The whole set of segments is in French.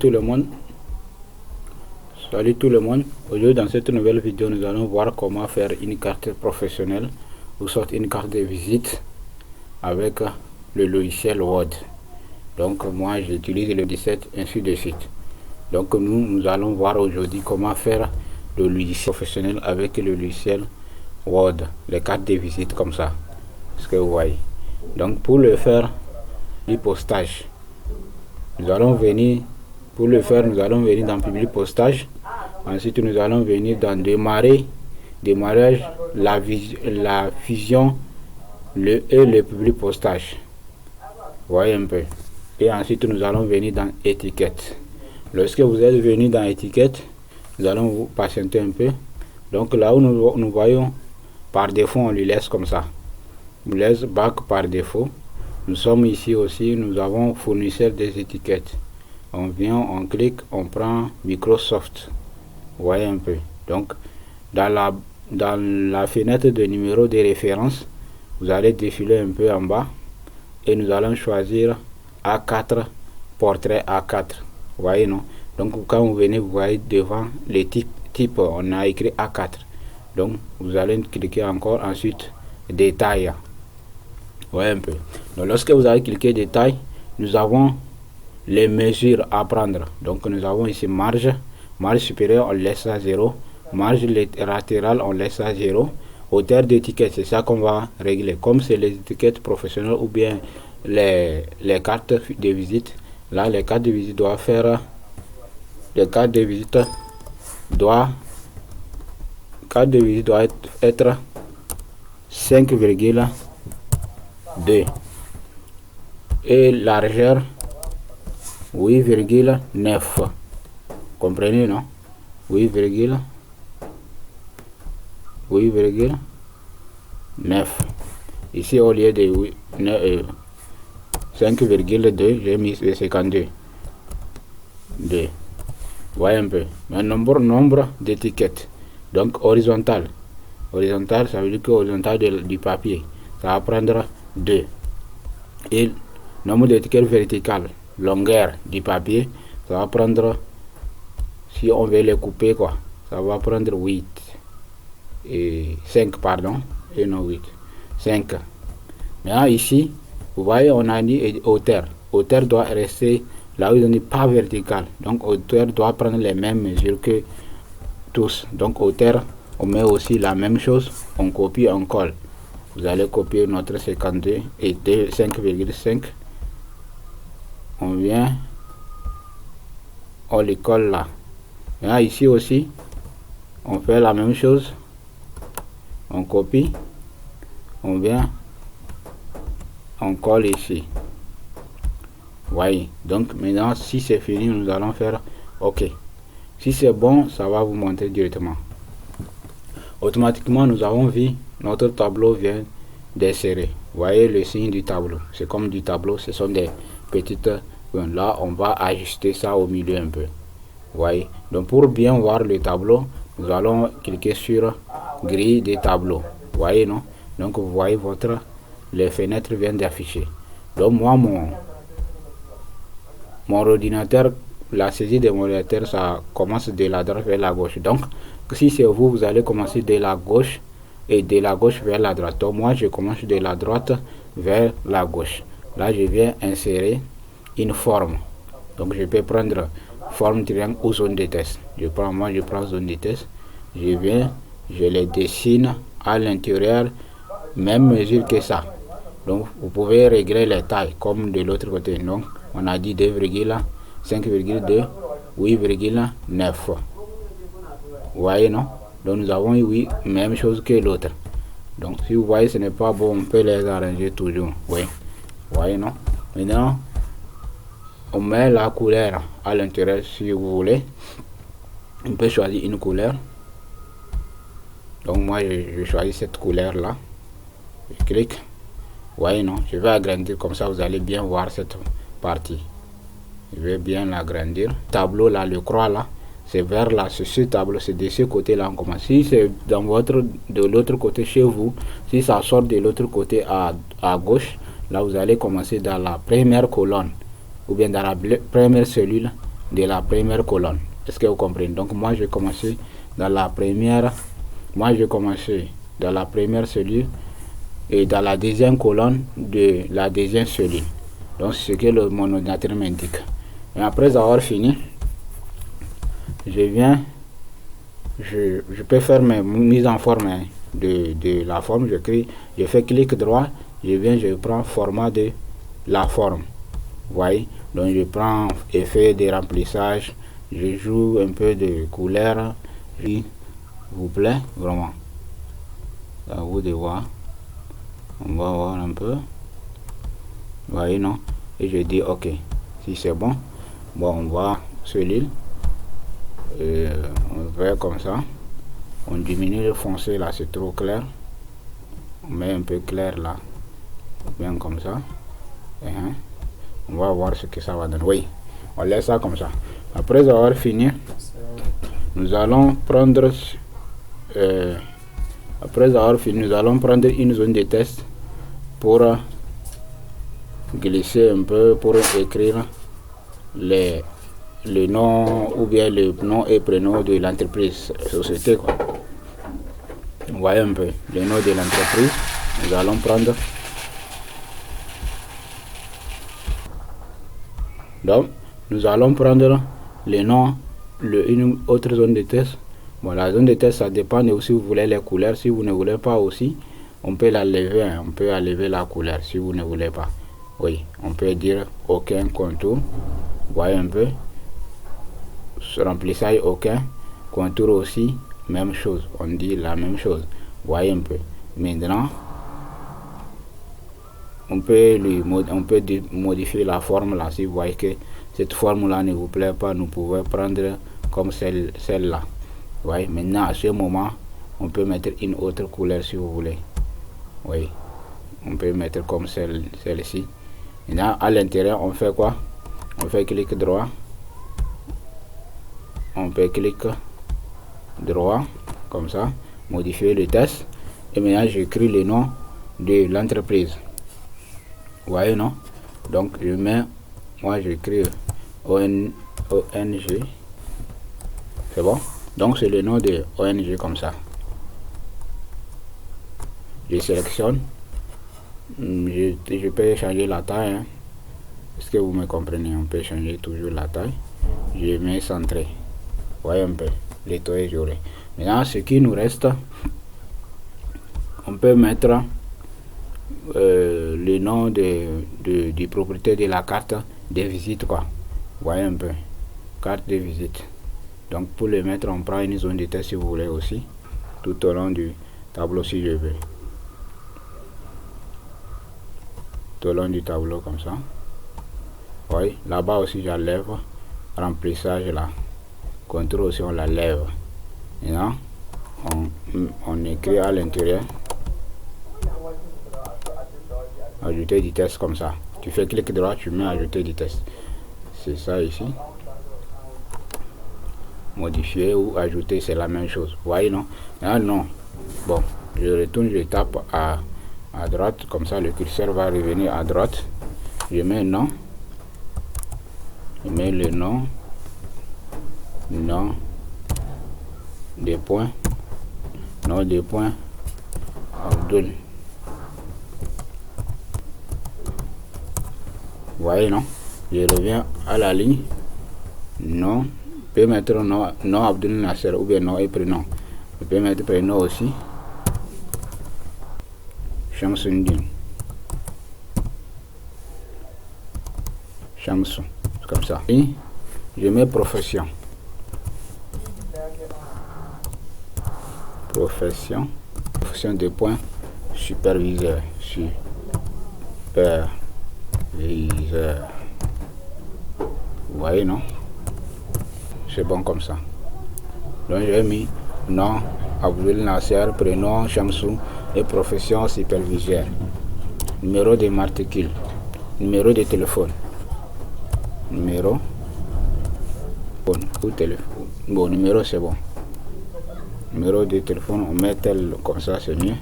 Tout le monde, salut tout le monde. Aujourd'hui dans cette nouvelle vidéo nous allons voir comment faire une carte professionnelle ou soit une carte de visite avec le logiciel Word. Donc moi j'utilise le 17 ainsi de suite. Donc nous allons voir aujourd'hui comment faire le logiciel professionnel avec le logiciel Word, les cartes de visite comme ça, ce que vous voyez. Donc pour le faire, du postage, nous allons venir. Pour le faire, nous allons venir dans public postage. Ensuite, nous allons venir dans démarrage, la fusion, le public postage. Vous voyez un peu. Et ensuite, nous allons venir dans étiquette. Lorsque vous êtes venu dans étiquette, nous allons vous patienter un peu. Donc là où nous voyons, par défaut, on lui laisse comme ça. On laisse back par défaut. Nous sommes ici aussi, nous avons fournisseur des étiquettes. On vient, on clique, on prend Microsoft. Vous voyez un peu. Donc, dans la fenêtre de numéro de référence, vous allez défiler un peu en bas et nous allons choisir A4, portrait A4. Vous voyez, non? Donc, quand vous venez, vous voyez devant les types, on a écrit A4. Donc, vous allez cliquer encore, ensuite, détail. Vous voyez un peu. Donc, lorsque vous avez cliqué détail, nous avons les mesures à prendre. Donc nous avons ici marge supérieure, on laisse à 0, marge latérale, on laisse à 0, hauteur d'étiquette, c'est ça qu'on va régler. Comme c'est les étiquettes professionnelles ou bien les cartes de visite, là les cartes de visite doivent faire, les cartes de visite doit être 5,2 et largeur 8,9. Comprenez, non? 8,9. Ici, au lieu de 5,2, j'ai mis 52. 2. Voyez un peu. Un nombre d'étiquettes. Donc, horizontal. Horizontal, ça veut dire que horizontal du papier. Ça va prendre 2. Et nombre d'étiquettes verticales. Longueur du papier, ça va prendre, si on veut les couper quoi, ça va prendre 8 et 5 pardon, et non 8, 5. Maintenant ici, vous voyez, on a dit hauteur. Hauteur doit rester là où on dit pas vertical. Donc hauteur doit prendre les mêmes mesures que tous. Donc hauteur, on met aussi la même chose, on copie, on colle. Vous allez copier notre 52 et 5,5. On vient, on les colle là. Maintenant ici aussi, on fait la même chose. On copie, on vient, on colle ici. Voyez. Donc maintenant, si c'est fini, nous allons faire OK. Si c'est bon, ça va vous montrer directement. Automatiquement, nous avons vu notre tableau vient d'insérer. Voyez le signe du tableau. C'est comme du tableau, ce sont des petites. Là on va ajuster ça au milieu un peu. Voyez. Donc pour bien voir le tableau, nous allons cliquer sur grille des tableaux. Voyez, non? Donc vous voyez les fenêtres viennent d'afficher. Donc moi mon ordinateur, la saisie de mon ordinateur, ça commence de la droite vers la gauche. Donc si c'est vous, vous allez commencer de la gauche et de la gauche vers la droite. Donc moi je commence de la droite vers la gauche. Là je viens insérer une forme. Donc je peux prendre forme triangle ou zone de test. Je prends zone de test. Je viens, je les dessine à l'intérieur, même mesure que ça. Donc vous pouvez régler les tailles comme de l'autre côté. Donc on a dit 2,5,2, 8,9. Vous voyez, non? Donc nous avons oui, même chose que l'autre. Donc si vous voyez ce n'est pas bon, on peut les arranger toujours. Oui. Vous voyez, non? Maintenant on met la couleur à l'intérieur si vous voulez. On peut choisir une couleur. Donc moi je choisis cette couleur là. Je clique. Vous voyez, non? Je vais agrandir comme ça, vous allez bien voir cette partie. Je vais bien l'agrandir. Tableau là, le croix là, c'est vers là, c'est ce tableau, c'est de ce côté là on commence. Si c'est de l'autre côté chez vous, si ça sort de l'autre côté à gauche, là vous allez commencer dans la première colonne ou bien dans la première cellule de la première colonne. Est-ce que vous comprenez? Donc moi je vais commencer dans la première, cellule et dans la deuxième colonne de la deuxième cellule. Donc c'est ce que mon ordinateur m'indique. Et après avoir fini, je peux faire mes mises en forme de la forme. Je fais clic droit, je prends format de la forme. Vous voyez, donc je prends effet de remplissage, je joue un peu de couleur, s'il vous plaît, vraiment. À vous de voir. On va voir un peu. Vous voyez, non? Et je dis ok. Si c'est bon, on va sur l'île. On fait comme ça. On diminue le foncé là, c'est trop clair. On met un peu clair là. Bien comme ça. On va voir ce que ça va donner. Oui, on laisse ça comme ça. Après avoir fini, nous allons prendre une zone de test pour glisser un peu, pour écrire le nom ou bien le nom et prénom de l'entreprise, société quoi. Vous voyez un peu le nom de l'entreprise. Nous allons prendre. Donc, nous allons prendre le nom, une autre zone de test. Bon, la zone de test, ça dépend de si vous voulez les couleurs. Si vous ne voulez pas aussi, on peut la lever. Hein. On peut enlever la couleur si vous ne voulez pas. Oui, on peut dire aucun contour. Vous voyez un peu. Remplissage aucun. Contour aussi, même chose. On dit la même chose. Vous voyez un peu. Maintenant, on peut modifier la forme là. Si vous voyez que cette forme là ne vous plaît pas, nous pouvons prendre comme celle-là. Oui, maintenant à ce moment, on peut mettre une autre couleur si vous voulez. Oui, on peut mettre comme celle-ci. Maintenant à l'intérieur, on fait quoi? On fait clic droit. On peut cliquer droit comme ça, modifier le test. Et maintenant j'écris le nom de l'entreprise. Vous voyez, non? Donc je mets, moi j'écris ONG. C'est bon? Donc c'est le nom de ONG comme ça. Je sélectionne. Je peux changer la taille. Hein. Est-ce que vous me comprenez? On peut changer toujours la taille. Je mets centré. Vous voyez un peu. Les toits jolés. Maintenant ce qui nous reste, on peut mettre le nom du propriétaire de la carte de visite quoi. Vous voyez un peu. Carte de visite. Donc pour le mettre, on prend une zone de test si vous voulez aussi, tout au long du tableau si je veux. Tout au long du tableau comme ça. Oui, là-bas aussi j'enlève. Remplissage là. Contour aussi on l'enlève. Maintenant, on écrit à l'intérieur. Ajouter du test comme ça. Tu fais clic droit, tu mets ajouter du test. C'est ça ici. Modifier ou ajouter, c'est la même chose. Vous voyez, non? Ah non. Bon, je retourne, je tape à droite. Comme ça, le curseur va revenir à droite. Je mets non. Je mets le nom. Non. Des points. Non, des points. Abdul. Vous voyez, non? Je reviens à la ligne. Non. Je peux mettre non Abdul Nasser ou bien nom et prénom. Je peux mettre prénom aussi. Shamsuddin. Shamsu. Comme ça. Et je mets profession. Profession de points. Superviseur. Superviseur. Vous voyez, non? C'est bon comme ça. Donc j'ai mis nom Abdul Nasser, prénom Shamsou et profession superviseur. Numéro de matricule. Numéro de téléphone. Numéro. Bon, ou téléphone. Bon, numéro c'est bon. Numéro de téléphone, on met tel comme ça, c'est mieux.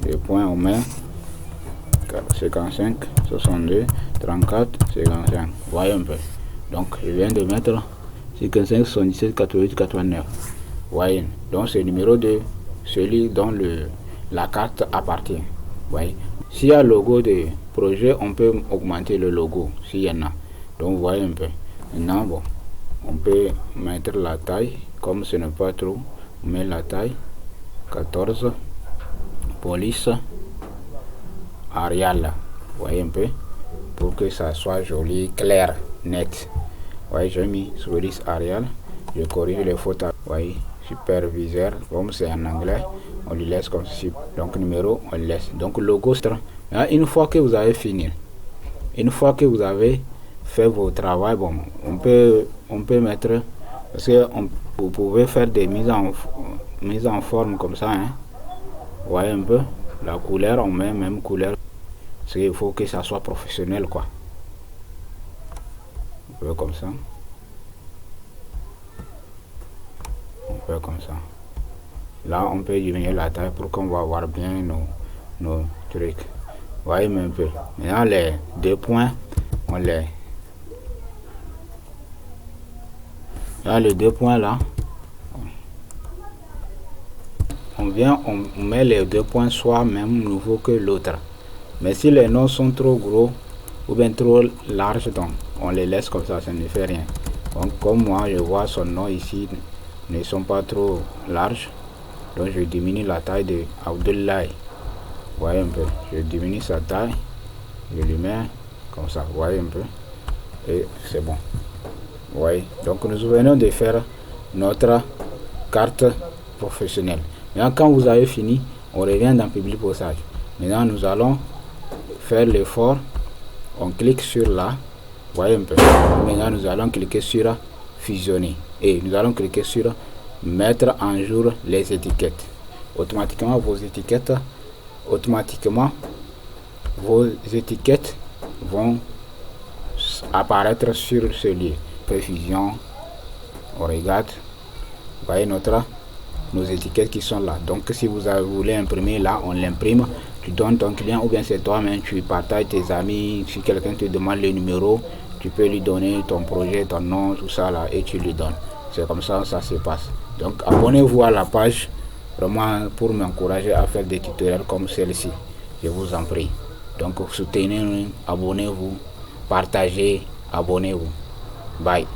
Les points, on met 55 62 34 55. Voyez un peu. Donc je viens de mettre 55 77 88 89. Voyez, donc c'est le numéro de celui dont la carte appartient. Voyez, s'il y a le logo de projet, on peut augmenter le logo s'il y en a. Donc vous voyez un peu. Maintenant, bon, on peut mettre la taille, comme ce n'est pas trop, on met la taille 14, police Arial. Vous voyez un peu, pour que ça soit joli, clair, net. Vous voyez, j'ai mis police Arial. Je corrige les fautes. Vous voyez, superviseur, comme c'est en anglais, on lui laisse comme ceci. Donc numéro, on le laisse. Donc logo, une fois que vous avez fini, une fois que vous avez fait vos travaux, bon, on peut mettre, parce que vous pouvez faire des mises en forme comme ça, hein. Vous voyez un peu, la couleur, on met même couleur, parce qu'il faut que ça soit professionnel, quoi. Un peu comme ça. Un peu comme ça. Là, on peut diminuer la taille pour qu'on va voir bien nos trucs. Vous voyez un peu. Maintenant, les 2 points, on les... Là, les 2 points là, on met les 2 points soit même nouveau que l'autre. Mais si les noms sont trop gros ou bien trop larges, donc on les laisse comme ça ne fait rien. Donc comme moi, je vois son nom ici ne sont pas trop larges, donc je diminue la taille de Abdoulaye. Vous voyez un peu, je diminue sa taille, je lui mets comme ça, vous voyez un peu, et c'est bon. Vous voyez, donc nous venons de faire notre carte professionnelle. Maintenant, quand vous avez fini, on revient dans Public Postage. Maintenant, nous allons faire l'effort. On clique sur là. Vous voyez un peu. Maintenant, nous allons cliquer sur fusionner. Et nous allons cliquer sur mettre en jour les étiquettes. Automatiquement, vos étiquettes vont apparaître sur ce lien. Préfusion, on regarde. Vous voyez nos étiquettes qui sont là. Donc si vous voulez imprimer là, on l'imprime, tu donnes ton client ou bien c'est toi-même, tu partages tes amis. Si quelqu'un te demande le numéro, tu peux lui donner ton projet, ton nom, tout ça là, et tu lui donnes. C'est comme ça se passe. Donc abonnez-vous à la page vraiment pour m'encourager à faire des tutoriels comme celle-ci, je vous en prie. Donc soutenez-nous, abonnez-vous, partagez, abonnez-vous. Bye.